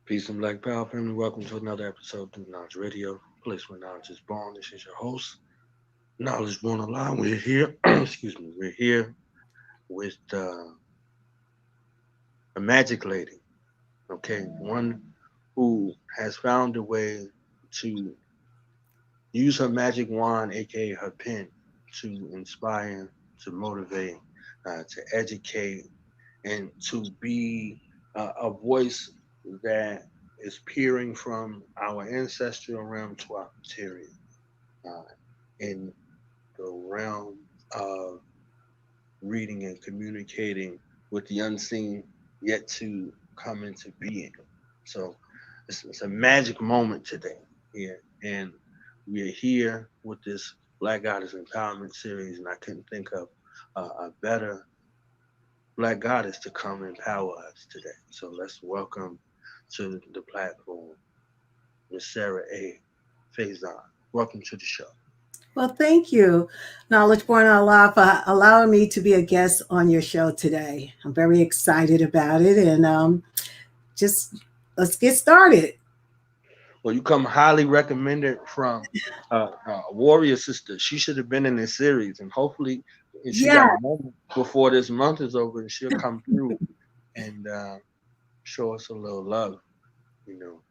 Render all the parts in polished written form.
Peace and Black Power family. Welcome to another episode of Knowledge Radio, place where knowledge is born. This is your host, Knowledge Born Alive. We're here, excuse me, we're here with a magic lady, okay? One who has found a way to use her magic wand, aka her pen, to inspire, to motivate, to educate, and to be a voice that is peering from our ancestral realm to our material uh, in the realm of reading and communicating with the unseen yet to come into being. So it's a magic moment today here. And we're here with this Black Goddess Empowerment series, and I couldn't think of a better Black Goddess to come empower us today. So let's welcome to the platform Miss Sarah A. Faison. Welcome to the show. Well, thank you, Knowledge Born Allah, for allowing me to be a guest on your show today. I'm very excited about it, and just let's get started. Well, you come highly recommended from a warrior sister. She should have been in this series, and hopefully, if she got Yeah, a moment before this month is over, and she'll come through and show us a little love. You know,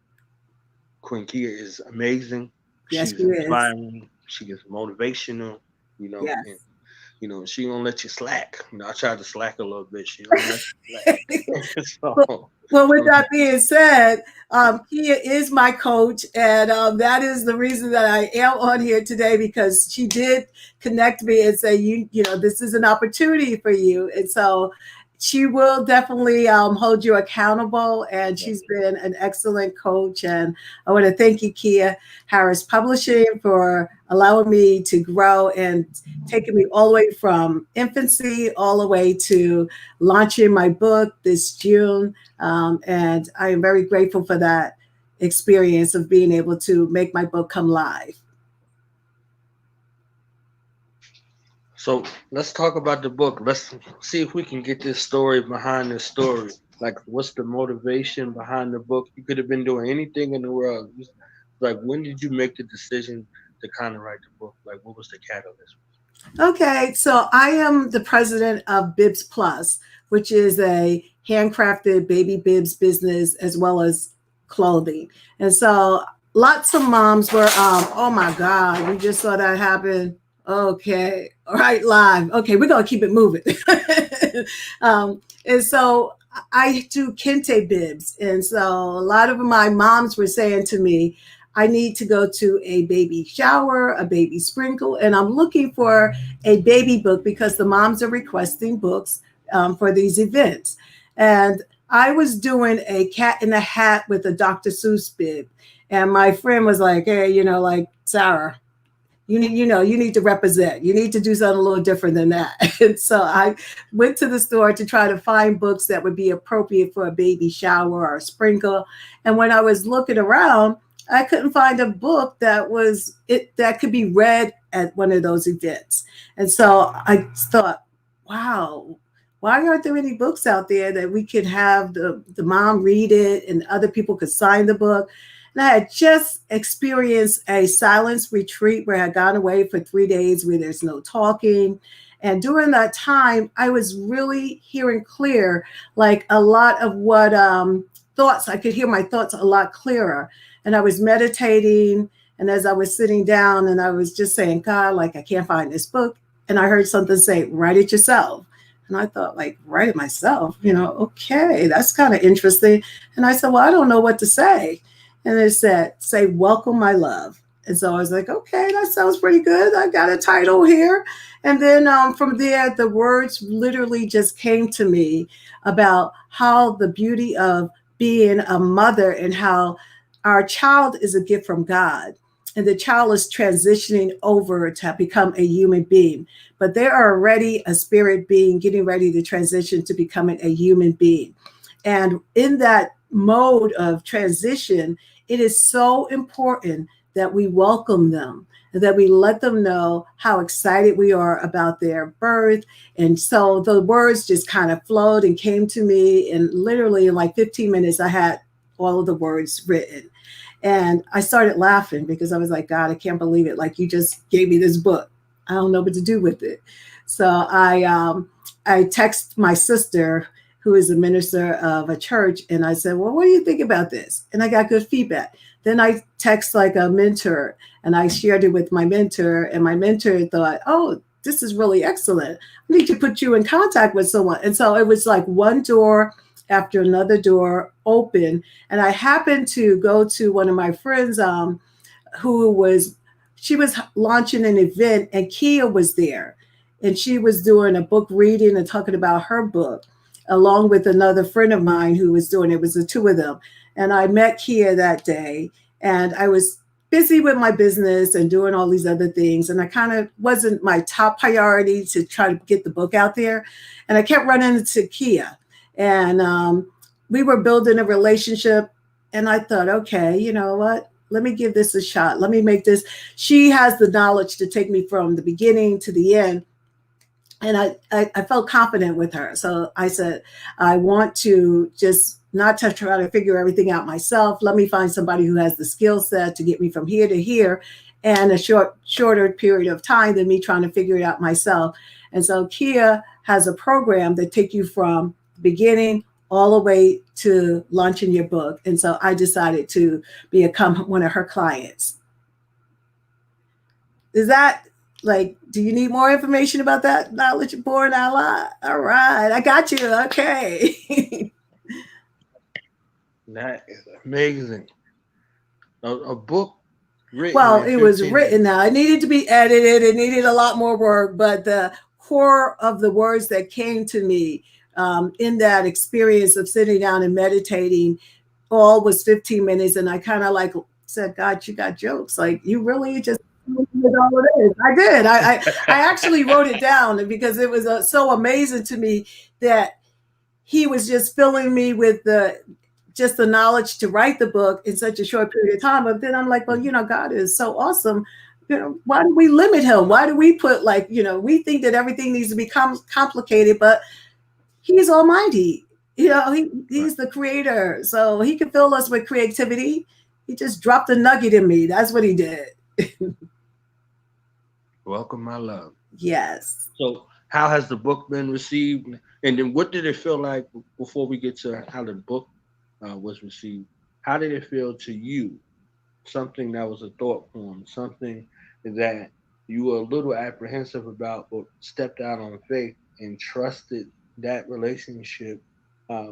Queen Kia is amazing. yes, She's she is. inspiring. She is motivational. You know, and Yes. she don't let you slack. I tried to slack a little bit. She don't let you slack. Well, so, well, with that being said, Kia is my coach, and that is the reason that I am on here today because she did connect me and say, this is an opportunity for you, and so she will definitely hold you accountable. And she's been an excellent coach, and I want to thank you, Kia Harris Publishing, for allowing me to grow and taking me all the way from infancy all the way to launching my book this June. And I am very grateful for that experience of being able to make my book come live. so let's talk about the book. Let's see if we can get this story behind the story. Like, what's the motivation behind the book? You could have been doing anything in the world. Like, when did you make the decision to kind of write the book? Like, what was the catalyst? Okay, so I am the president of Bibs Plus, which is a handcrafted baby bibs business as well as clothing. And so lots of moms were, oh my God, you just saw that happen. Okay, all right, live. Okay, we're gonna keep it moving. And so I do kente bibs, and so a lot of my moms were saying to me, I need to go to a baby shower, a baby sprinkle, and I'm looking for a baby book because the moms are requesting books for these events. And I was doing a cat in a hat with a Dr. Seuss bib. And my friend was like, hey, like, Sarah, you need to represent. You need to do something a little different than that. And so I went to the store to try to find books that would be appropriate for a baby shower or a sprinkle. And when I was looking around, I couldn't find a book that could be read at one of those events. And so I thought, wow, why aren't there any books out there that we could have the mom read it and other people could sign the book? And I had just experienced a silence retreat where I had gone away for 3 days where there's no talking. And during that time, I was really hearing clear, like a lot of what thoughts, I could hear my thoughts a lot clearer. And I was meditating. And as I was sitting down and I was just saying, God, like, I can't find this book. And I heard something say, write it yourself. And I thought, like, write it myself, okay, that's kind of interesting. And I said, well, I don't know what to say. And it said, say, welcome, my love. And so I was like, okay, that sounds pretty good. I got a title here. And then from there, the words literally just came to me about how the beauty of being a mother and how our child is a gift from God. And the child is transitioning over to become a human being. But they are already a spirit being getting ready to transition to becoming a human being. And in that mode of transition, it is so important that we welcome them and that we let them know how excited we are about their birth. And so the words just kind of flowed and came to me. And literally in like 15 minutes, I had all of the words written. And I started laughing because I was like, God, I can't believe it. Like, you just gave me this book. I don't know what to do with it. So I text my sister, who is a minister of a church, and I said, well, what do you think about this? And I got good feedback. Then I text like a mentor, and I shared it with my mentor, and my mentor thought, oh, this is really excellent. I need to put you in contact with someone. And so it was like one door after another door open. And I happened to go to one of my friends who was, she was launching an event, and Kia was there. And she was doing a book reading and talking about her book, along with another friend of mine who was doing it. It was the two of them. And I met Kia that day, and I was busy with my business and doing all these other things. And I kind of wasn't my top priority to try to get the book out there. And I kept running into Kia. And we were building a relationship. And I thought, okay, you know what? Let me give this a shot. Let me make this. She has the knowledge to take me from the beginning to the end. And I felt confident with her. So I said, I want to just not to try to figure everything out myself. Let me find somebody who has the skill set to get me from here to here, and a shorter period of time than me trying to figure it out myself. And so Kia has a program that take you from the beginning all the way to launching your book. And so I decided to become one of her clients. Is that like, do you need more information about that knowledge born ally? All right, I got you. Okay. That is amazing. A book written Well, in it was 15 written minutes. now. It needed to be edited. It needed a lot more work, but the core of the words that came to me in that experience of sitting down and meditating all was 15 minutes. And I kind of like said, God, you got jokes. Like, you really just with all of this. I did. I actually wrote it down because it was so amazing to me that he was just filling me with the just the knowledge to write the book in such a short period of time. But then I'm like, well, you know, God is so awesome. You know, why do we limit him? Why do we put like, you know, we think that everything needs to become complicated, but he's almighty. You know, Right. he's the creator. So he can fill us with creativity. He just dropped a nugget in me. That's what he did. Welcome, my love. Yes. So, how has the book been received? And then, what did it feel like before we get to how the book was received? How did it feel to you? Something that was a thought form, something that you were a little apprehensive about, but stepped out on faith and trusted that relationship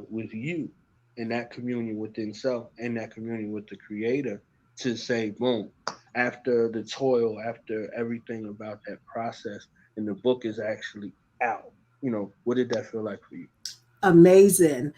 with you and that communion within self and that communion with the creator to say, boom, after the toil, after everything about that process, and the book is actually out. What did that feel like for you? Amazing.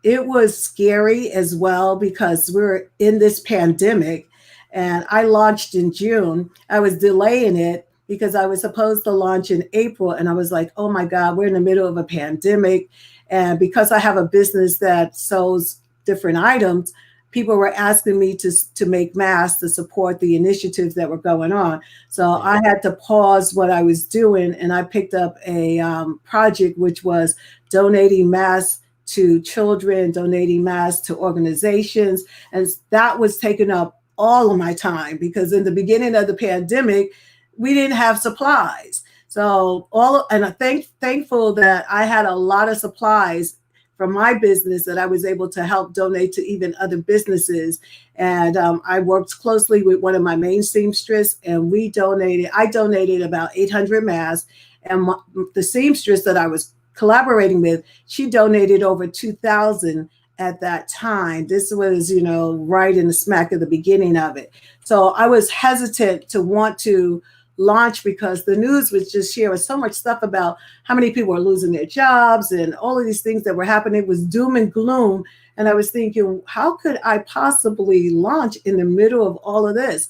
It was scary as well because we're in this pandemic, and I launched in June. I was delaying it because I was supposed to launch in April, and I was like, oh my God, we're in the middle of a pandemic. And because I have a business that sells different items, people were asking me to make masks to support the initiatives that were going on. So Mm. I had to pause what I was doing, and I picked up a project which was donating masks to children, donating masks to organizations. And that was taking up all of my time because in the beginning of the pandemic, we didn't have supplies. So and I'm thankful that I had a lot of supplies from my business that I was able to help donate to even other businesses. And I worked closely with one of my main seamstress, and I donated about 800 masks. And the seamstress that I was collaborating with, she donated over 2,000 at that time. This was, right in the smack of the beginning of it. So I was hesitant to want to launch because the news was just sharing so much stuff about how many people are losing their jobs and all of these things that were happening. It was doom and gloom. And I was thinking, how could I possibly launch in the middle of all of this?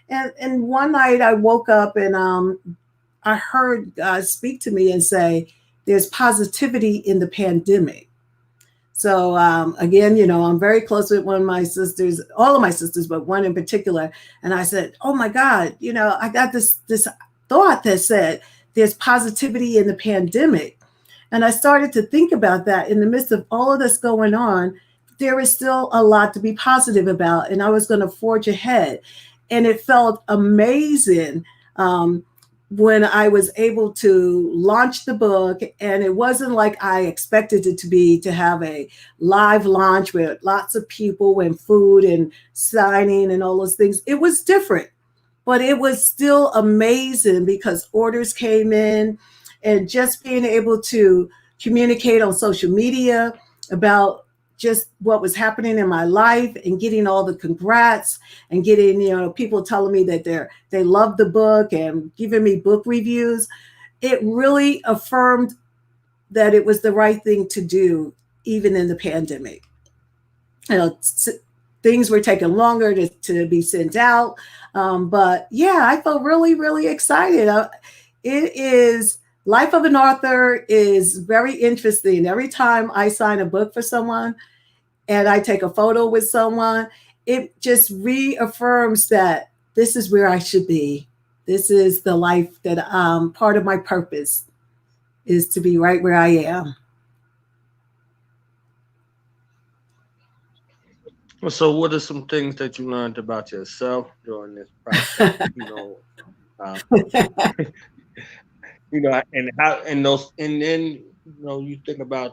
And one night I woke up and I heard God speak to me and say, there's positivity in the pandemic. So again, I'm very close with one of my sisters, all of my sisters, but one in particular. And I said, "Oh my God, I got this thought that said there's positivity in the pandemic." And I started to think about that in the midst of all of this going on. there is still a lot to be positive about, and I was going to forge ahead. And it felt amazing um, when I was able to launch the book. And it wasn't like I expected it to be, to have a live launch with lots of people and food and signing and all those things. It was different, but it was still amazing because orders came in, and just being able to communicate on social media about just what was happening in my life, and getting all the congrats, and getting, people telling me that they loved the book and giving me book reviews. It really affirmed that it was the right thing to do, even in the pandemic. you know, Things were taking longer to be sent out. But yeah, I felt really, really excited. It is, life of an author is very interesting. Every time I sign a book for someone and I take a photo with someone, it just reaffirms that this is where I should be. This is the life that part of my purpose is to be right where I am. Well, so what are some things that you learned about yourself during this process? Um, and how and those and then you think about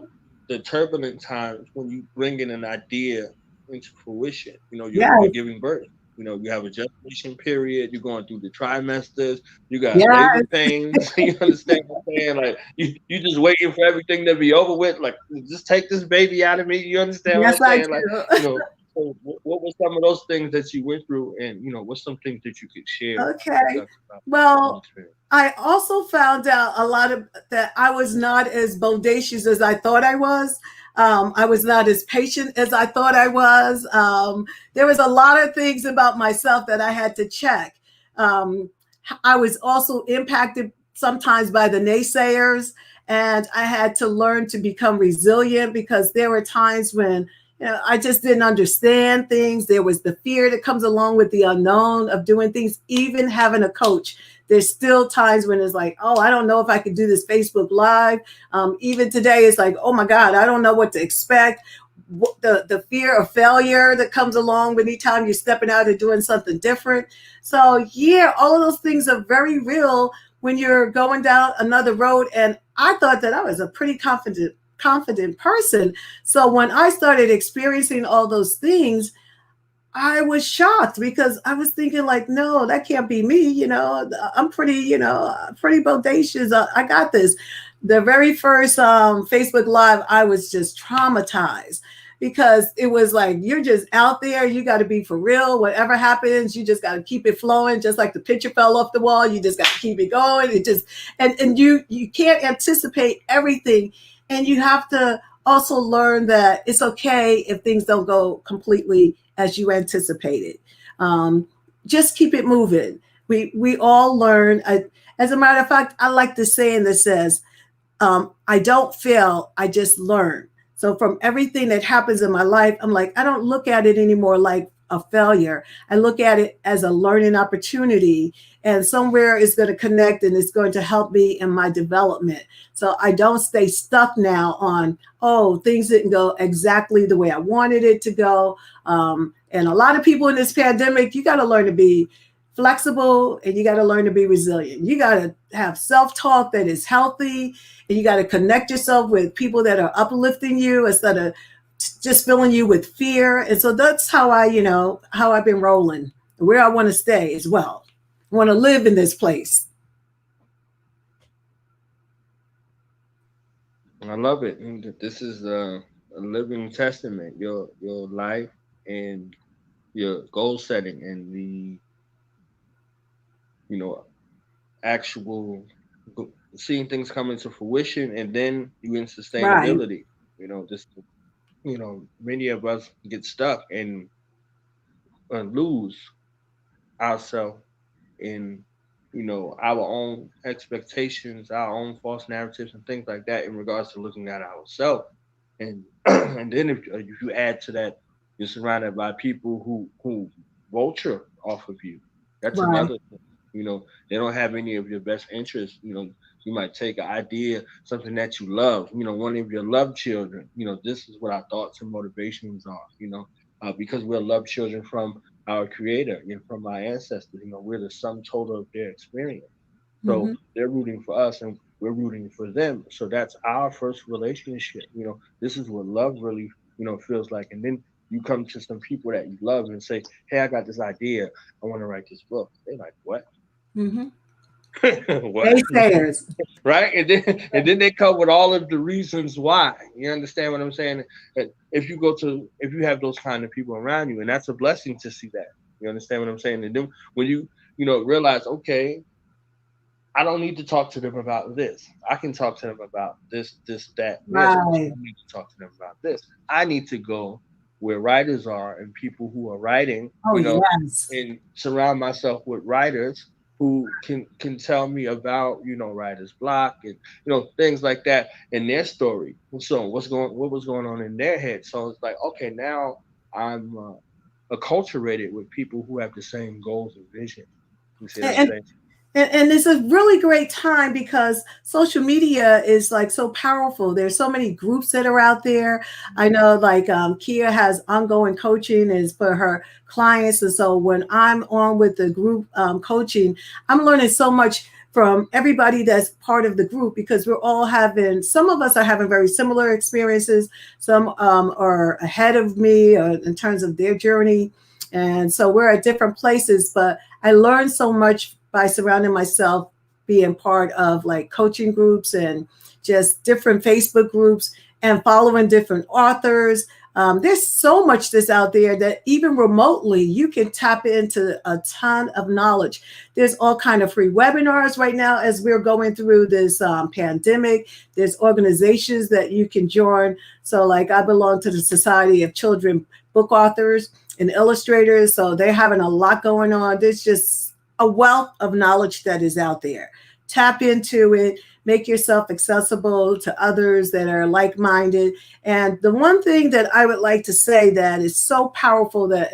the turbulent times when you bring in an idea into fruition. You're Yes, giving birth. You have a gestation period. You're going through the trimesters. You got labor yes, pains. You understand what I'm saying? Like you just waiting for everything to be over with. Like, just take this baby out of me. You understand what I'm yes, I saying? Like, do. so what were some of those things that you went through, and what's some things that you could share with Okay. us about your Well, experience? I also found out a lot of that I was not as bodacious as I thought I was. I was not as patient as I thought I was. There was a lot of things about myself that I had to check. Um, I was also impacted sometimes by the naysayers, and I had to learn to become resilient, because there were times when I just didn't understand things. There was the fear that comes along with the unknown of doing things, even having a coach. There's still times when it's like, oh, I don't know if I could do this Facebook Live. Even today, it's like, oh my God, I don't know what to expect. The fear of failure that comes along with anytime you're stepping out and doing something different. So yeah, all of those things are very real when you're going down another road. And I thought that I was a pretty confident person. So when I started experiencing all those things, I was shocked, because I was thinking like, no, that can't be me. I'm pretty, pretty bodacious. I got this. The very first Facebook Live, I was just traumatized, because it was like, you're just out there. You got to be for real. Whatever happens, you just got to keep it flowing. Just like the picture fell off the wall, you just got to keep it going. It just, and you can't anticipate everything, and you have to also learn that it's okay if things don't go completely as you anticipated. Um, just keep it moving. We all learn. As a matter of fact, I like the saying that says, I don't fail, I just learn. So from everything that happens in my life, I'm like, I don't look at it anymore like a failure. I look at it as a learning opportunity, and somewhere it's going to connect, and it's going to help me in my development. So I don't stay stuck now on, oh, things didn't go exactly the way I wanted it to go. And a lot of people in this pandemic, you got to learn to be flexible, and you got to learn to be resilient. You got to have self talk that is healthy, and you got to connect yourself with people that are uplifting you instead of just filling you with fear. And so that's how how I've been rolling, where I want to stay as well. I want to live in this place. I love it. And this is a living testament. Your life and your goal setting and the you know actual seeing things come into fruition, and then you in Right, sustainability. Just many of us get stuck and lose ourselves in our own expectations, our own false narratives, and things like that in regards to looking at ourselves. And and then if you add to that, you're surrounded by people who vulture off of you. That's right, another thing. They don't have any of your best interests. You might take an idea, something that you love, one of your love children. This is what our thoughts and motivations are. Because we're love children from our creator, from our ancestors. We're the sum total of their experience. So Hmm. they're rooting for us and we're rooting for them. So that's our first relationship. This is what love really, feels like. And then you come to some people that you love and say, hey, I got this idea. I want to write this book. They're like, what? Hmm. What? Naysayers. Right? And then they come with all of the reasons why. You understand what I'm saying? And if you have those kind of people around you, and that's a blessing to see that. You understand what I'm saying? And then when you realize, okay, I don't need to talk to them about this. I can talk to them about this, that, and this. I Right. don't need to talk to them about this. I need to go where writers are and people who are writing, Oh, yes. and surround myself with writers who can tell me about, writer's block and things like that in their story. So what was going on in their head? So it's like, okay, now I'm acculturated with people who have the same goals and vision. You see what I'm And, saying? and it's a really great time because social media is like so powerful. There's so many groups that are out there. I know like Kia has ongoing coaching is for her clients. And so when I'm on with the group coaching, I'm learning so much from everybody that's part of the group because we're all having, some of us are having very similar experiences. Some are ahead of me in terms of their journey. And so we're at different places, but I learned so much by surrounding myself, being part of like coaching groups and just different Facebook groups and following different authors. There's so much that's out there that even remotely you can tap into a ton of knowledge. There's all kind of free webinars right now as we're going through this pandemic. There's organizations that you can join. So like I belong to the Society of Children Book Authors and Illustrators. So they're having a lot going on. There's just a wealth of knowledge that is out there. Tap into it, make yourself accessible to others that are like-minded. And the one thing that I would like to say that is so powerful that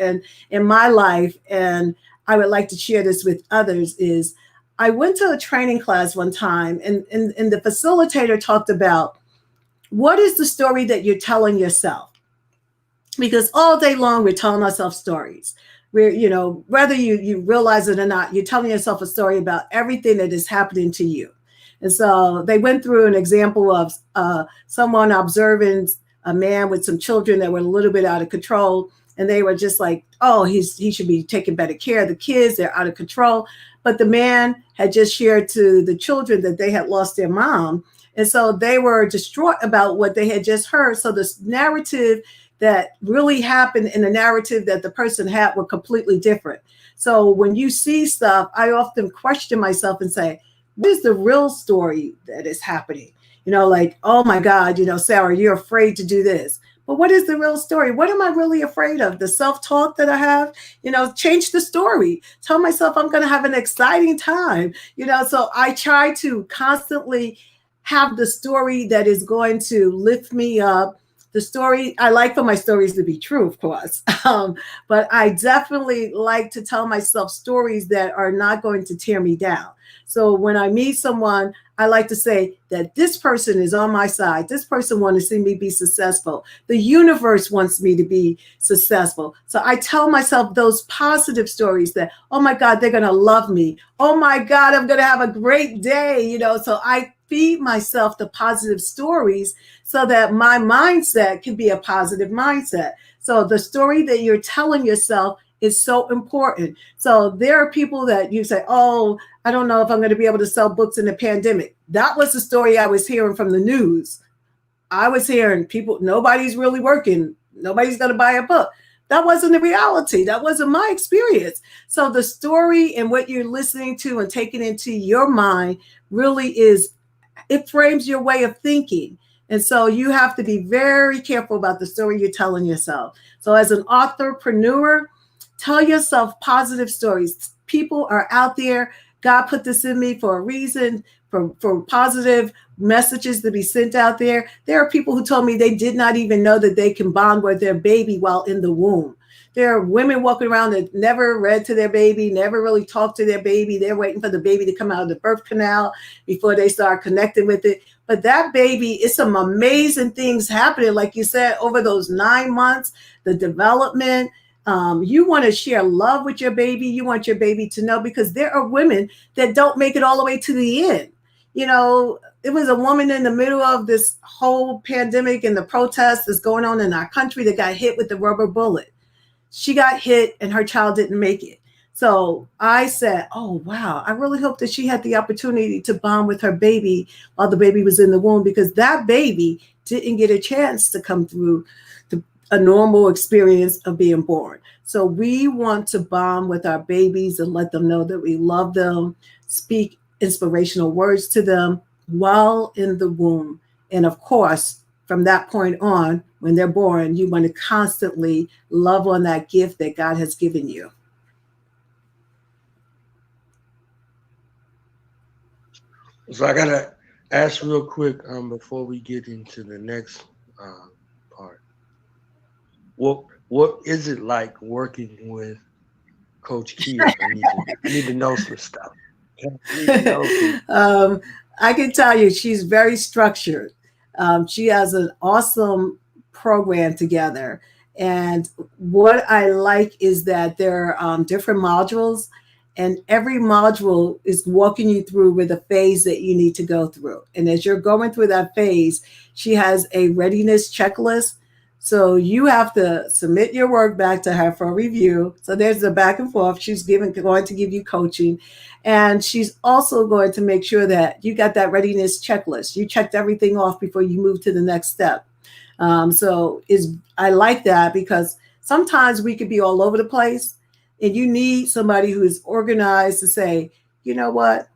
in my life, and I would like to share this with others, is I went to a training class one time and the facilitator talked about what is the story that you're telling yourself? Because all day long we're telling ourselves stories. We're, whether you realize it or not, you're telling yourself a story about everything that is happening to you. And so they went through an example of someone observing a man with some children that were a little bit out of control, and they were just like, oh, he should be taking better care of the kids, they're out of control. But the man had just shared to the children that they had lost their mom, and so they were distraught about what they had just heard. So this narrative that really happened in the narrative that the person had were completely different. So when you see stuff, I often question myself and say, what is the real story that is happening? Like, oh my God, Sarah, you're afraid to do this. But what is the real story? What am I really afraid of? The self-talk that I have, change the story. Tell myself I'm going to have an exciting time, so I try to constantly have the story that is going to lift me up. The story, I like for my stories to be true, of course. But I definitely like to tell myself stories that are not going to tear me down. So when I meet someone, I like to say that this person is on my side. This person wants to see me be successful. The universe wants me to be successful. So I tell myself those positive stories that, oh my God, they're going to love me. Oh my God, I'm going to have a great day. So I feed myself the positive stories so that my mindset can be a positive mindset. So the story that you're telling yourself is so important. So there are people that you say, oh, I don't know if I'm going to be able to sell books in the pandemic. That was the story I was hearing from the news. I was hearing people, nobody's really working. Nobody's going to buy a book. That wasn't the reality. That wasn't my experience. So the story and what you're listening to and taking into your mind really is, it frames your way of thinking. And so you have to be very careful about the story you're telling yourself. So as an entrepreneur, tell yourself positive stories. People are out there. God put this in me for a reason, for positive messages to be sent out there. There are people who told me they did not even know that they can bond with their baby while in the womb. There are women walking around that never read to their baby, never really talked to their baby. They're waiting for the baby to come out of the birth canal before they start connecting with it. But that baby, it's some amazing things happening. Like you said, over those 9 months, the development. You want to share love with your baby. You want your baby to know, because there are women that don't make it all the way to the end. You know, it was a woman in the middle of this whole pandemic and the protests that's going on in our country that got hit with the rubber bullet. She got hit and her child didn't make it. So I said, oh, wow, I really hope that she had the opportunity to bond with her baby while the baby was in the womb, because that baby didn't get a chance to come through a normal experience of being born. So we want to bond with our babies and let them know that we love them, speak inspirational words to them while in the womb. And of course, from that point on, when they're born, you want to constantly love on that gift that God has given you. So I gotta ask real quick before we get into the next part. What is it like working with Coach Kia? I need to know some stuff. I can tell you, she's very structured. She has an awesome program together. And what I like is that there are different modules, and every module is walking you through with a phase that you need to go through. And as you're going through that phase, she has a readiness checklist. So you have to submit your work back to her for review. So there's the back and forth. She's going to give you coaching. And she's also going to make sure that you got that readiness checklist. You checked everything off before you move to the next step. I like that, because sometimes we could be all over the place, and you need somebody who is organized to say, you know what,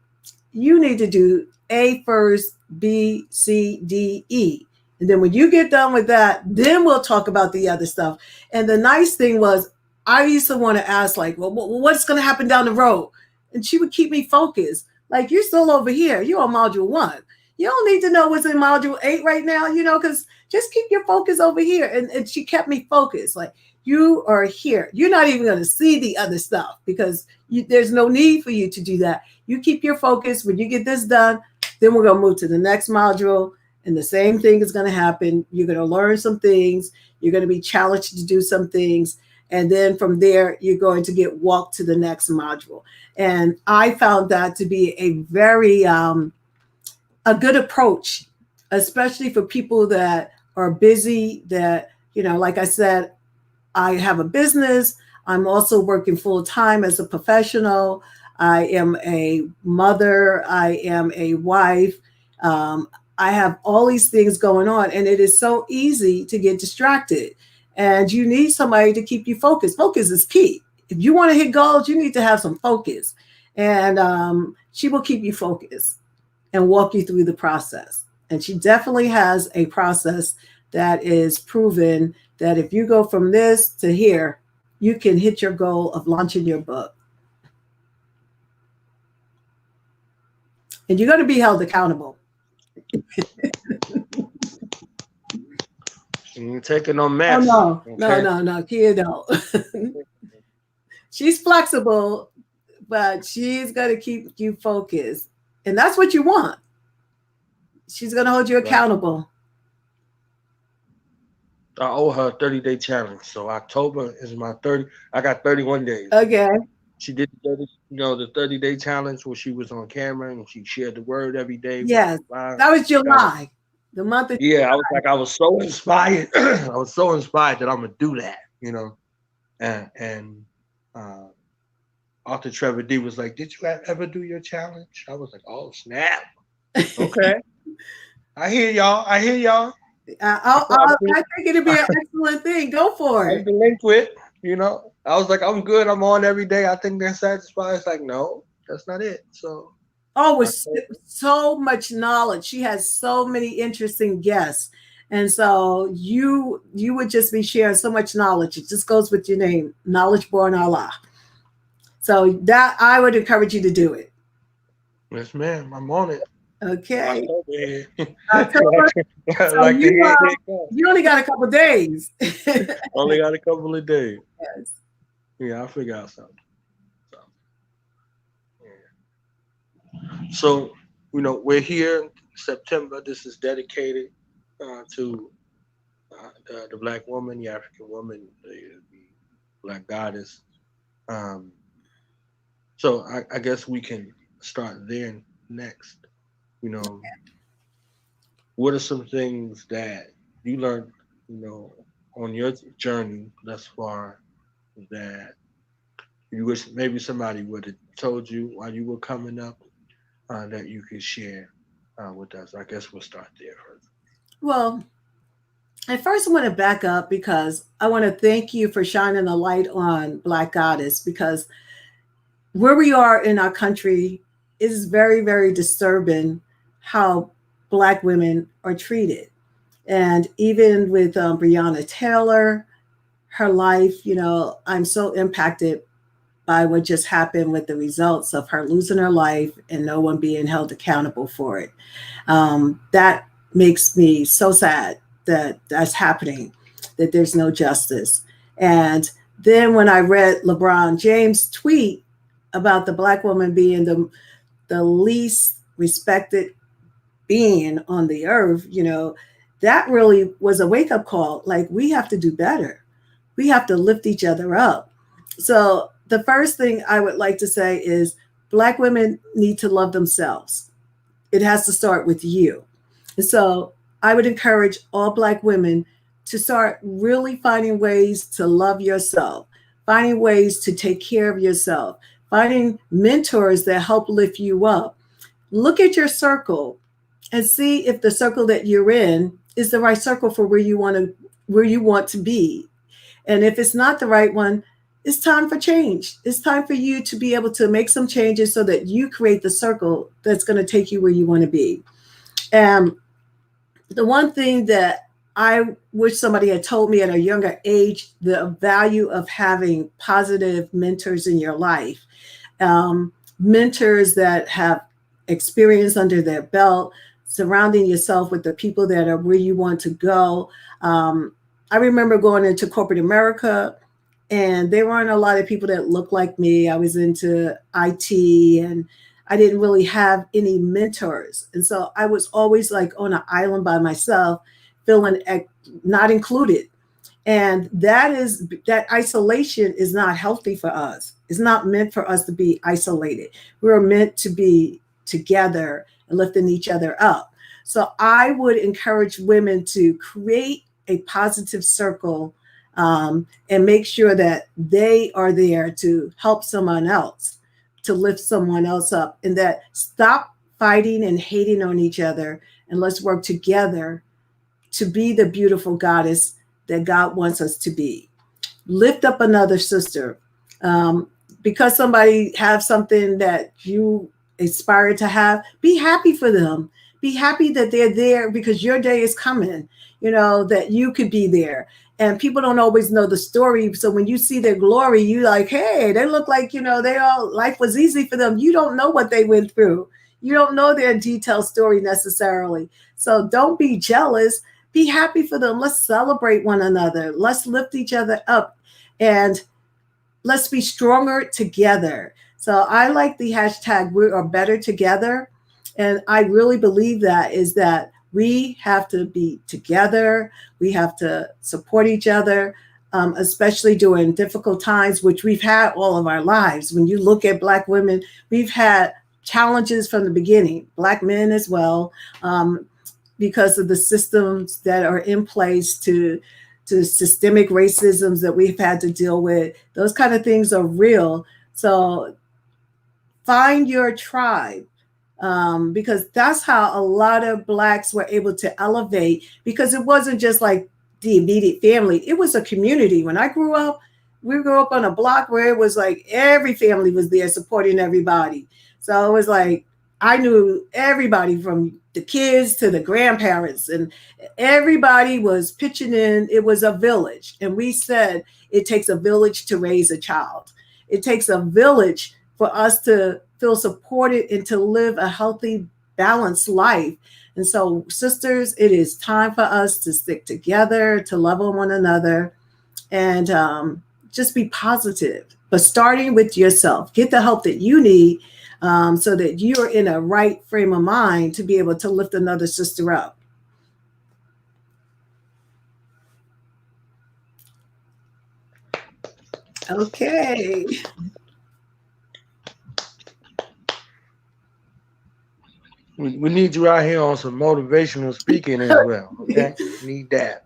you need to do A first, B, C, D, E. And then when you get done with that, then we'll talk about the other stuff. And the nice thing was, I used to want to ask, like, well, what's going to happen down the road? And she would keep me focused. Like, you're still over here. You're on module 1. You don't need to know what's in module 8 right now, because just keep your focus over here. And she kept me focused. Like, you are here. You're not even going to see the other stuff, because there's no need for you to do that. You keep your focus. When you get this done, then we're going to move to the next module. And the same thing is going to happen. You're going to learn some things. You're going to be challenged to do some things. And then from there, you're going to get walked to the next module. And I found that to be a very a good approach, especially for people that are busy, that, like I said, I have a business. I'm also working full time as a professional. I am a mother. I am a wife. I have all these things going on, and it is so easy to get distracted. And you need somebody to keep you focused. Focus is key. If you want to hit goals, you need to have some focus. And she will keep you focused and walk you through the process. And she definitely has a process that is proven that if you go from this to here, you can hit your goal of launching your book. And you're going to be held accountable. You ain't taking no mess. Oh, no, Kia, no. She's flexible, but she's going to keep you focused. And that's what you want. She's going to hold you accountable. I owe her a 30-day challenge. So October is my 30. I got 31 days. Okay. She did the 30-day challenge where she was on camera and she shared the word every day. Yes. That was July. The month of July. I was so inspired. I was so inspired that I'm going to do that, And Arthur Trevor D was like, did you ever do your challenge? I was like, oh, snap. Okay. I hear y'all. I think it'd be an excellent thing. Go for it. I'm delinquent, I was like, I'm good. I'm on every day. I think they're satisfied. It's like, no, that's not it. So, with so much knowledge. She has so many interesting guests. And so you would just be sharing so much knowledge. It just goes with your name, Knowledge Born Allah. So that I would encourage you to do it. Yes, ma'am. I'm on it. Okay. October here. October. So Like the head hit go. you only got a couple days. Only got a couple of days. Yes. Yeah, I'll figure out something. So, yeah. So, we're here in September. This is dedicated to the black woman, the African woman, the black goddess. Um, so I guess we can start there next. You know, what are some things that you learned, on your journey thus far that you wish maybe somebody would have told you while you were coming up that you could share with us? I guess we'll start there first. Well, at first, I want to back up because I want to thank you for shining a light on Black Goddess because where we are in our country is very, very disturbing how Black women are treated. And even with Breonna Taylor, her life, I'm so impacted by what just happened with the results of her losing her life and no one being held accountable for it. That makes me so sad that that's happening, that there's no justice. And then when I read LeBron James' tweet about the Black woman being the least respected being on the earth, that really was a wake up call. Like, we have to do better. We have to lift each other up. So, the first thing I would like to say is Black women need to love themselves. It has to start with you. And so, I would encourage all Black women to start really finding ways to love yourself, finding ways to take care of yourself, finding mentors that help lift you up. Look at your circle and see if the circle that you're in is the right circle for where you want to be. And if it's not the right one, it's time for change. It's time for you to be able to make some changes so that you create the circle that's going to take you where you want to be. And the one thing that I wish somebody had told me at a younger age, the value of having positive mentors in your life, mentors that have experience under their belt, surrounding yourself with the people that are where you want to go. I remember going into corporate America, and there weren't a lot of people that looked like me. I was into IT, and I didn't really have any mentors. And so I was always like on an island by myself, feeling not included. And that isolation is not healthy for us. It's not meant for us to be isolated. We're meant to be together and lifting each other up. So I would encourage women to create a positive circle, and make sure that they are there to help someone else, to lift someone else up, and that stop fighting and hating on each other, and let's work together to be the beautiful goddess that God wants us to be. Lift up another sister. Because somebody have something that you aspire to have, be happy for them. Be happy that they're there because your day is coming, that you could be there. And people don't always know the story. So when you see their glory, you like, hey, they look like, life was easy for them. You don't know what they went through. You don't know their detailed story necessarily. So don't be jealous. Be happy for them. Let's celebrate one another. Let's lift each other up. And let's be stronger together. So I like the hashtag we are better together. And I really believe that is that we have to be together. We have to support each other, especially during difficult times, which we've had all of our lives. When you look at Black women, we've had challenges from the beginning, Black men as well, because of the systems that are in place to systemic racisms that we've had to deal with. Those kind of things are real. So find your tribe, because that's how a lot of Blacks were able to elevate, because it wasn't just like the immediate family. It was a community. When I grew up, we grew up on a block where it was like every family was there supporting everybody. So it was like I knew everybody from the kids to the grandparents, and everybody was pitching in. It was a village. And we said it takes a village to raise a child. It takes a village for us to feel supported and to live a healthy balanced life. And so, sisters, it is time for us to stick together, to love on one another, and just be positive. But starting with yourself, get the help that you need, so that you're in a right frame of mind to be able to lift another sister up. Okay. We need you out here on some motivational speaking as well. Okay, need that.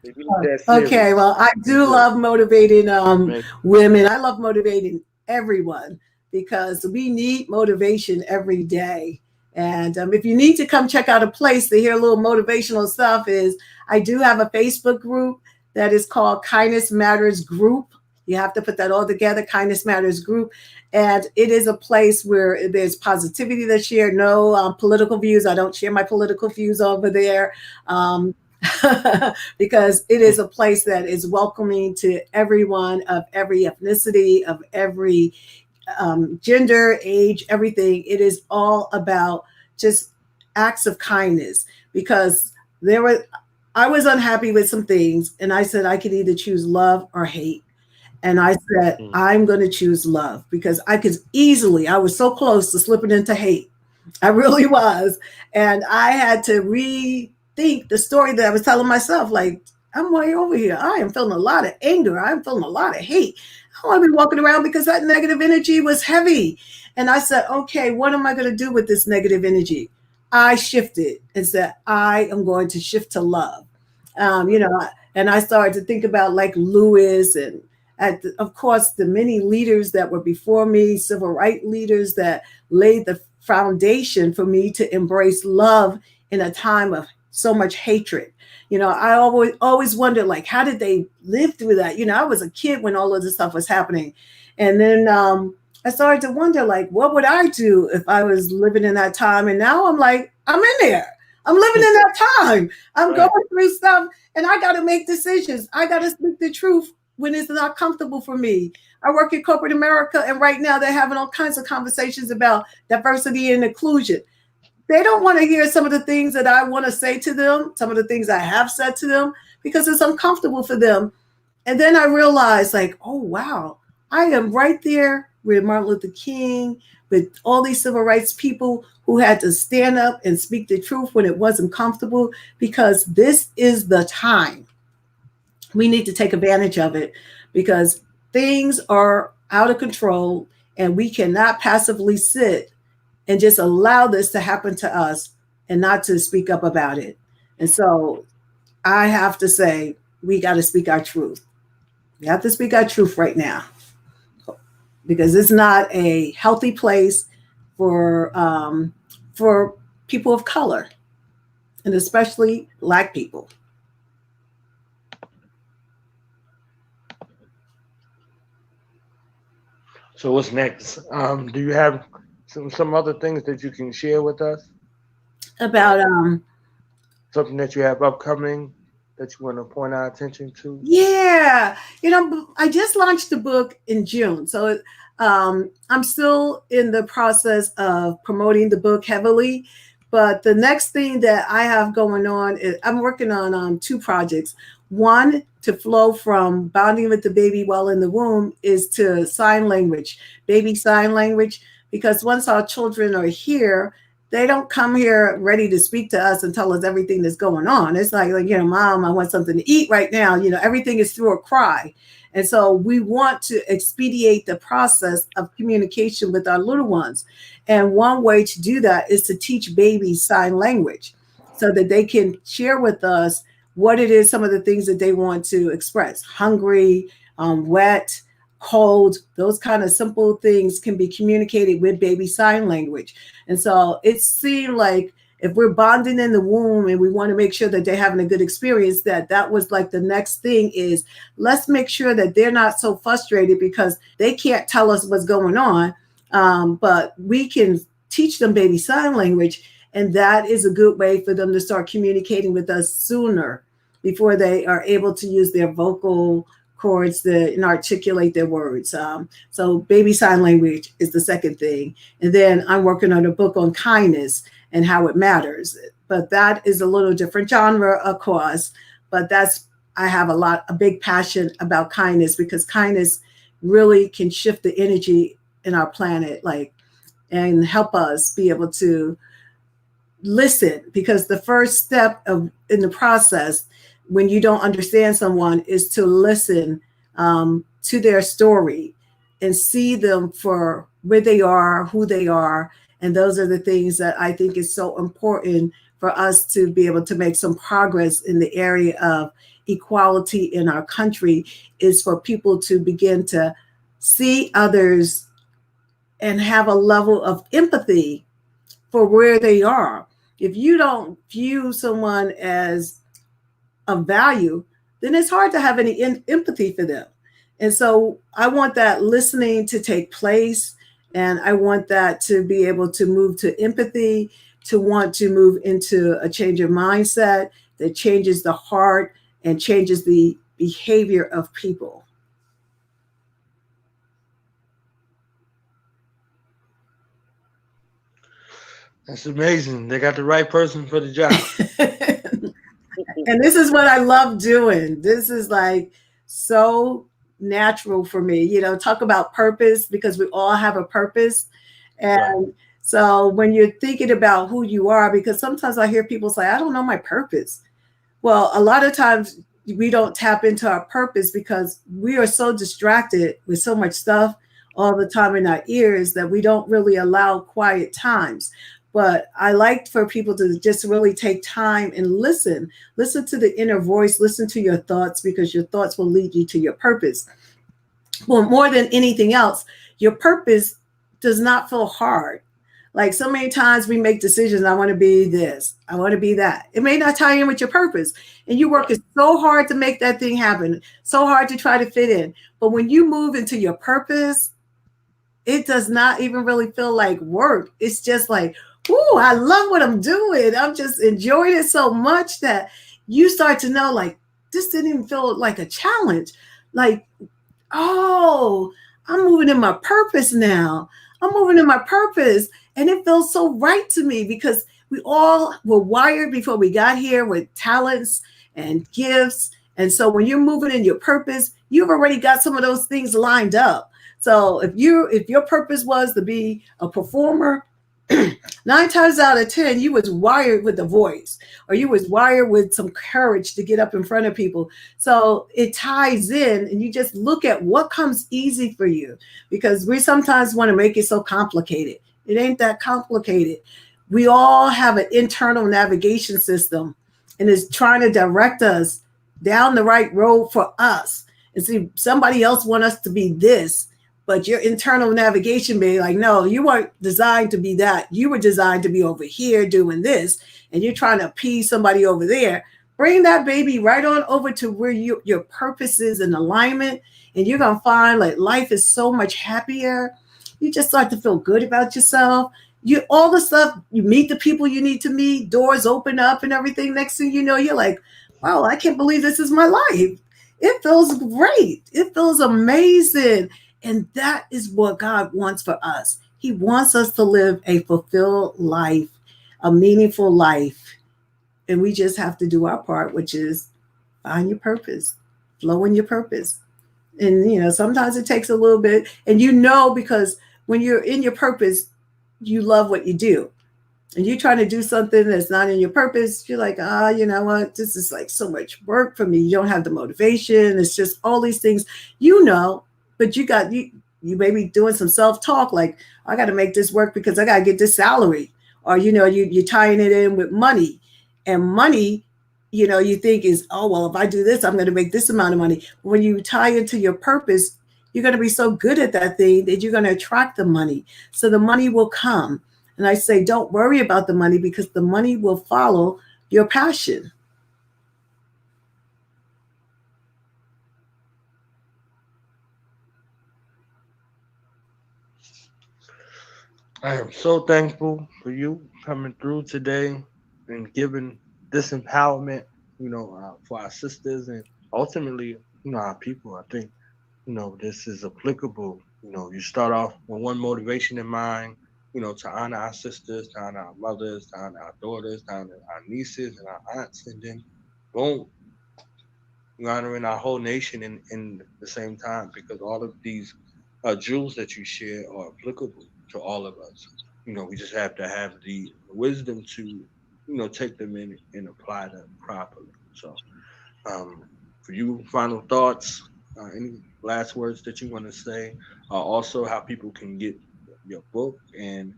We need that Okay, serious. well, I do Good. love motivating Make women. I love motivating everyone because we need motivation every day. And if you need to come check out a place to hear a little motivational stuff, is I do have a Facebook group that is called Kindness Matters Group. You have to put that all together, Kindness Matters Group. And it is a place where there's positivity that's shared, no political views. I don't share my political views over there. Um, because it is a place that is welcoming to everyone of every ethnicity, of every gender, age, everything. It is all about just acts of kindness because there were, I was unhappy with some things, and I said I could either choose love or hate. And I said, mm, I'm going to choose love because I could easily, I was so close to slipping into hate. I really was. And I had to rethink the story that I was telling myself. Like, I'm way over here. I am feeling a lot of anger. I'm feeling a lot of hate. I don't want to be walking around because that negative energy was heavy. And I said, okay, what am I going to do with this negative energy? I shifted and said, I am going to shift to love. You know, and I started to think about like Lewis and of course, the many leaders that were before me, civil rights leaders that laid the foundation for me to embrace love in a time of so much hatred. You know, I always wondered, like, how did they live through that? You know, I was a kid when all of this stuff was happening. And then I started to wonder, like, what would I do if I was living in that time? And now I'm like, I'm in there. I'm living in that time. I'm going right. through stuff and I got to make decisions. I got to speak the truth when it's not comfortable for me. I work in corporate America, and right now they're having all kinds of conversations about diversity and inclusion. They don't want to hear some of the things that I want to say to them, some of the things I have said to them, because it's uncomfortable for them. And then I realized, like, oh, wow, I am right there with Martin Luther King, with all these civil rights people who had to stand up and speak the truth when it wasn't comfortable, because this is the time. We need to take advantage of it because things are out of control and we cannot passively sit and just allow this to happen to us and not to speak up about it. And so I have to say, we got to speak our truth. We have to speak our truth right now because it's not a healthy place for people of color and especially Black people. So what's next? Do you have some other things that you can share with us? About Something that you have upcoming that you want to point our attention to? Yeah, you know, I just launched the book in June, so I'm still in the process of promoting the book heavily. But the next thing that I have going on is I'm working on two projects. One to flow from bonding with the baby while in the womb is to sign language, baby sign language, because once our children are here, they don't come here ready to speak to us and tell us everything that's going on. It's like, you know, mom, I want something to eat right now. You know, everything is through a cry. And so we want to expedite the process of communication with our little ones. And one way to do that is to teach babies sign language so that they can share with us what it is, some of the things that they want to express. Hungry, wet, cold, those kind of simple things can be communicated with baby sign language. And so it seemed like if we're bonding in the womb and we want to make sure that they're having a good experience, that was like the next thing is let's make sure that they're not so frustrated because they can't tell us what's going on. But we can teach them baby sign language. And that is a good way for them to start communicating with us sooner before they are able to use their vocal chords and articulate their words. So baby sign language is the second thing. And then I'm working on a book on kindness and how it matters. But that is a little different genre, of course. But I have a big passion about kindness, because kindness really can shift the energy in our planet, like, and help us be able to listen, because the first step in the process, when you don't understand someone, is to listen to their story and see them for where they are, who they are. And those are the things that I think is so important for us to be able to make some progress in the area of equality in our country, is for people to begin to see others and have a level of empathy for where they are. If you don't view someone as of value, then it's hard to have any empathy for them. And so I want that listening to take place. And I want that to be able to move to empathy, to want to move into a change of mindset that changes the heart and changes the behavior of people. That's amazing. They got the right person for the job. And this is what I love doing. This is like so natural for me. Talk about purpose, because we all have a purpose. Right. And so when you're thinking about who you are, because sometimes I hear people say, I don't know my purpose. Well, a lot of times we don't tap into our purpose because we are so distracted with so much stuff all the time in our ears that we don't really allow quiet times. But I like for people to just really take time and listen to the inner voice, listen to your thoughts, because your thoughts will lead you to your purpose. Well, more than anything else, your purpose does not feel hard. Like, so many times we make decisions. I want to be this, I want to be that. It may not tie in with your purpose. And you work Right. so hard to make that thing happen, so hard to try to fit in. But when you move into your purpose, it does not even really feel like work. It's just like, ooh, I love what I'm doing. I'm just enjoying it so much that you start to know, like, this didn't even feel like a challenge. Like, oh, I'm moving in my purpose now. I'm moving in my purpose. And it feels so right to me, because we all were wired before we got here with talents and gifts. And so when you're moving in your purpose, you've already got some of those things lined up. So if your purpose was to be a performer, 9 times out of 10, you was wired with a voice, or you was wired with some courage to get up in front of people. So it ties in, and you just look at what comes easy for you, because we sometimes want to make it so complicated. It ain't that complicated. We all have an internal navigation system, and it's trying to direct us down the right road for us. And see, somebody else want us to be this, but your internal navigation be like, no, you weren't designed to be that. You were designed to be over here doing this, and you're trying to appease somebody over there. Bring that baby right on over to where your purpose is in alignment, and you're gonna find like life is so much happier. You just start to feel good about yourself. You all the stuff, you meet the people you need to meet, doors open up and everything. Next thing you know, you're like, wow, I can't believe this is my life. It feels great. It feels amazing. And that is what God wants for us. He wants us to live a fulfilled life, a meaningful life. And we just have to do our part, which is find your purpose, flow in your purpose. And, sometimes it takes a little bit. And because when you're in your purpose, you love what you do. And you're trying to do something that's not in your purpose, you're like, you know what? This is like so much work for me. You don't have the motivation. It's just all these things, but you may be doing some self-talk, like, I got to make this work because I got to get this salary. Or, you're tying it in with money. And money, you think is, oh, well, if I do this, I'm going to make this amount of money. When you tie into your purpose, you're going to be so good at that thing that you're going to attract the money. So the money will come. And I say, don't worry about the money, because the money will follow your passion. I am so thankful for you coming through today and giving this empowerment, for our sisters, and ultimately our people. I think this is applicable. You start off with one motivation in mind. To honor our sisters, to honor our mothers, to honor our daughters, to honor our nieces and our aunts, and then boom, you're honoring our whole nation in the same time because all of these jewels that you share are applicable to all of us. We just have to have the wisdom to, take them in and apply them properly. So, um, for you, final thoughts, any last words that you want to say? Also, how people can get your book and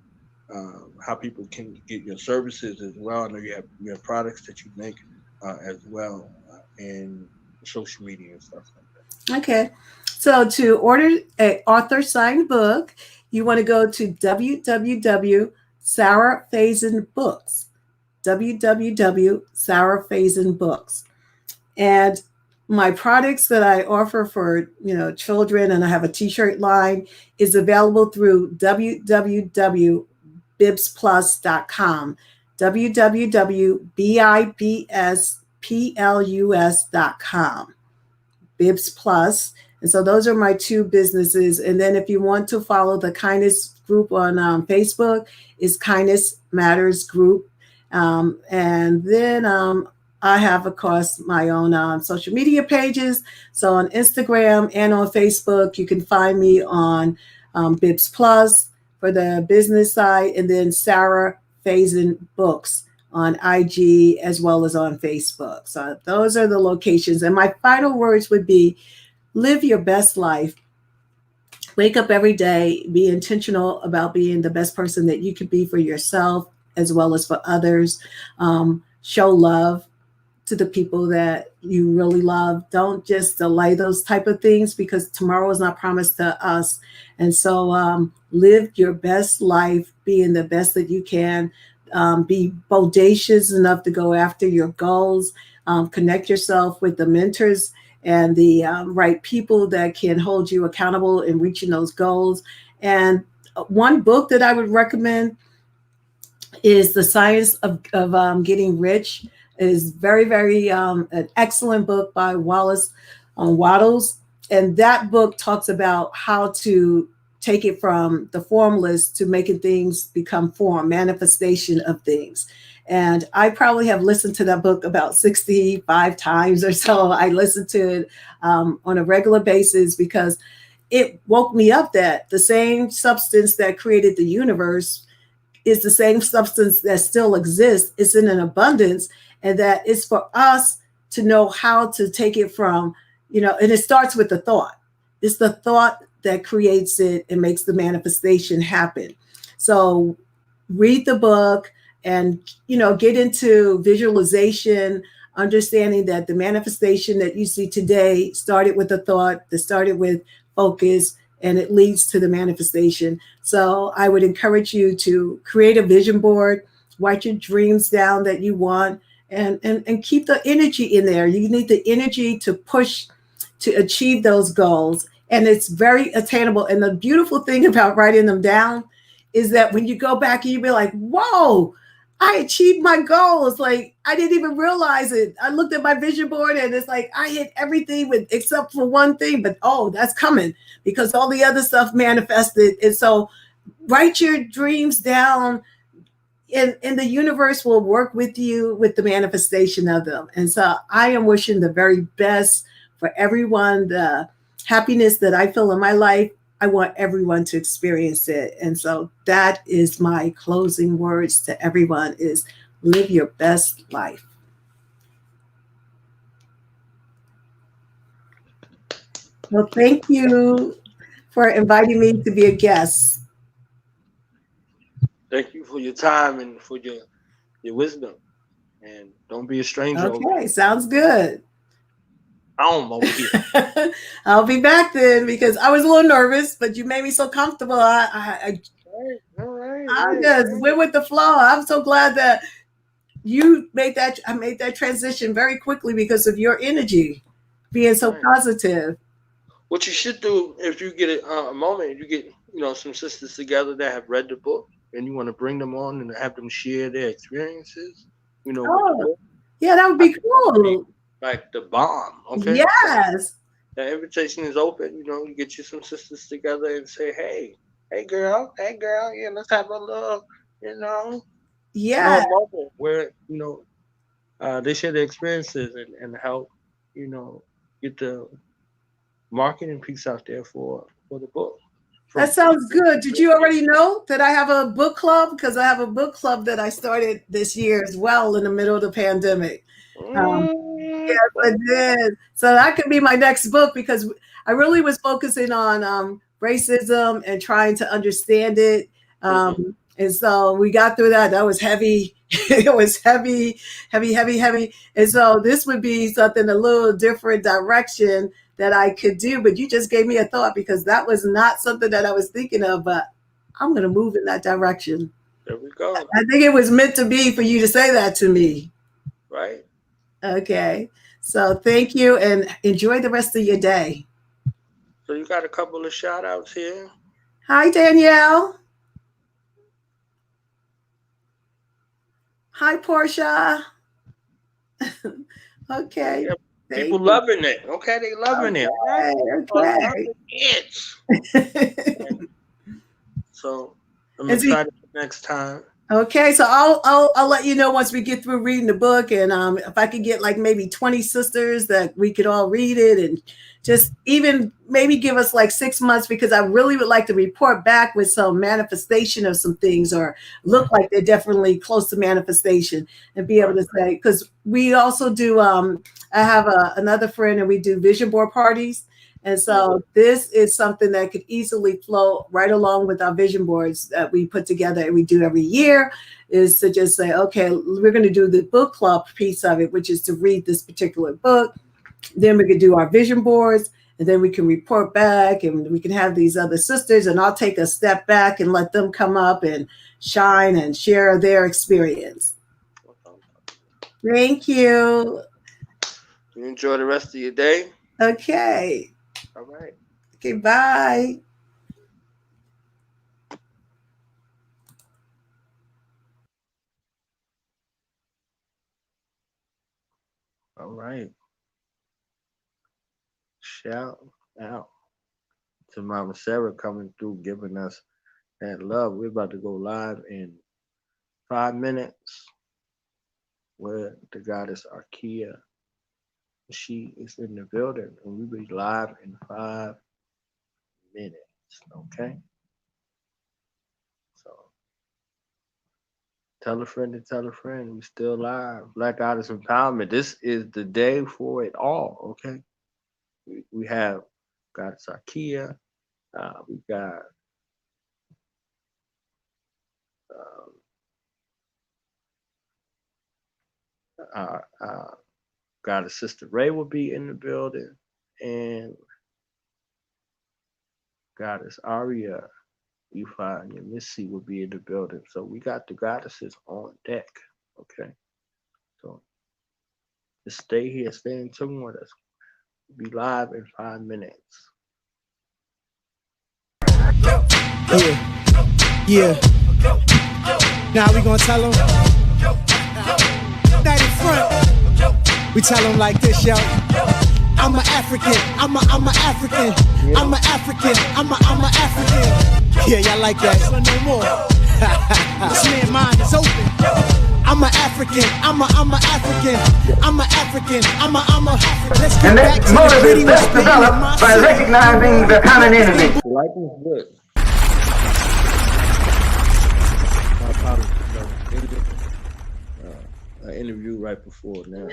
how people can get your services as well. I know you have products that you make as well, and social media and stuff like Okay. So to order a author signed book, you want to go to www. Sarah Faison Books, www. Sarah Faison Books. And my products that I offer for children, and I have a T-shirt line, is available through www.bibsplus.com, www.bibsplus.com. Bibs Plus. And so those are my two businesses. And then if you want to follow the Kindness Group on Facebook, is Kindness Matters Group. And then I have, of course, my own social media pages. So on Instagram and on Facebook, you can find me on Bibs Plus for the business side, and then Sarah Faison Books on IG as well as on Facebook. So those are the locations. And my final words would be live your best life. Wake up every day, be intentional about being the best person that you could be for yourself as well as for others. Show love to the people that you really love. Don't just delay those type of things because tomorrow is not promised to us. And so live your best life, being the best that you can. Be bodacious enough to go after your goals. Connect yourself with the mentors and the right people that can hold you accountable in reaching those goals. And one book that I would recommend is The Science of Getting Rich. It is very, very an excellent book by Wallace Wattles. And that book talks about how to take it from the formless to making things become form, manifestation of things. And I probably have listened to that book about 65 times or so. I listen to it on a regular basis because it woke me up that the same substance that created the universe is the same substance that still exists. It's in an abundance, and that it's for us to know how to take it from, and it starts with the thought. It's the thought that creates it and makes the manifestation happen. So read the book and, get into visualization, understanding that the manifestation that you see today started with a thought, that started with focus, and it leads to the manifestation. So I would encourage you to create a vision board, write your dreams down that you want, and keep the energy in there. You need the energy to push to achieve those goals. And it's very attainable. And the beautiful thing about writing them down is that when you go back and you be like, whoa, I achieved my goals. Like I didn't even realize it. I looked at my vision board and it's like I hit everything with except for one thing, but that's coming because all the other stuff manifested. And so write your dreams down, and the universe will work with you with the manifestation of them. And so I am wishing the very best for everyone. The happiness that I feel in my life, I want everyone to experience it. And so that is my closing words to everyone is live your best life. Well, thank you for inviting me to be a guest. that. Thank you for your time and for your wisdom. And don't be a stranger over Okay, sounds good. over here. I'll be back then because I was a little nervous, but you made me so comfortable. All right, I right, just right, went with the flow. I'm so glad that you made that. I made that transition very quickly because of your energy being so right. positive. What you should do if you get a moment, you get some sisters together that have read the book, and you want to bring them on and have them share their experiences, with the Oh, book. yeah, that would I be think that would be cool. like the bomb. Okay, so Yes. The invitation is open. You get you some sisters together and say, hey girl, yeah, let's have a little, you know, Yeah. little moment where they share their experiences and help, get the marketing piece out there for the book. That sounds good. Did you already know that I have a book club? Because I have a book club that I started this year as well in the middle of the pandemic. Yes, I did. So that could be my next book because I really was focusing on racism and trying to understand it. And so we got through that. That was heavy. It was heavy, heavy, heavy, heavy. And so this would be something a little different direction that I could do. But you just gave me a thought because that was not something that I was thinking of. But I'm going to move in that direction. There we go. I think it was meant to be for you to say that to me. Right. Okay. So thank you and enjoy the rest of your day. So you got a couple of shout outs here. Hi, Danielle. Hi, Portia. Okay. Yeah, people loving it. Okay, they loving it. Okay. So I'm excited for next time. Okay, so I'll let you know once we get through reading the book, and if I could get like maybe 20 sisters that we could all read it, and just even maybe give us like 6 months, because I really would like to report back with some manifestation of some things, or look like they're definitely close to manifestation, and be able to say, because we also do. I have another friend, and we do vision board parties. And so this is something that could easily flow right along with our vision boards that we put together and we do every year, is to just say, okay, we're going to do the book club piece of it, which is to read this particular book. Then we could do our vision boards, and then we can report back, and we can have these other sisters, and I'll take a step back and let them come up and shine and share their experience. Thank you. You enjoy the rest of your day. Okay. All right. Okay, bye. All right. Shout out to Mama Sarah coming through, giving us that love. We're about to go live in 5 minutes where the goddess Arkia, she is in the building, and we'll be live in 5 minutes. Okay. So tell a friend to tell a friend. We're still live. Black Goddess Empowerment. This is the day for it all. Okay. We have Goddess Arkia. We got Goddess Sister Ray will be in the building, and Goddess Aria, Yufa, and your Missy will be in the building. So we got the goddesses on deck. Okay. So just stay here, stay in tune with us. We'll be live in 5 minutes. Yeah. Now we gonna tell them that in front. We tell them like this, yo. I'm an African. I'm a African. Yeah. I'm an African. I'm a African. Yeah, y'all like that? So no more. This man's mind is open. I'm an African. I'm a African. I'm a African. I'm a. Let's get back to the gritty best developed by recognizing the common enemy. Life is good. I interviewed right before now.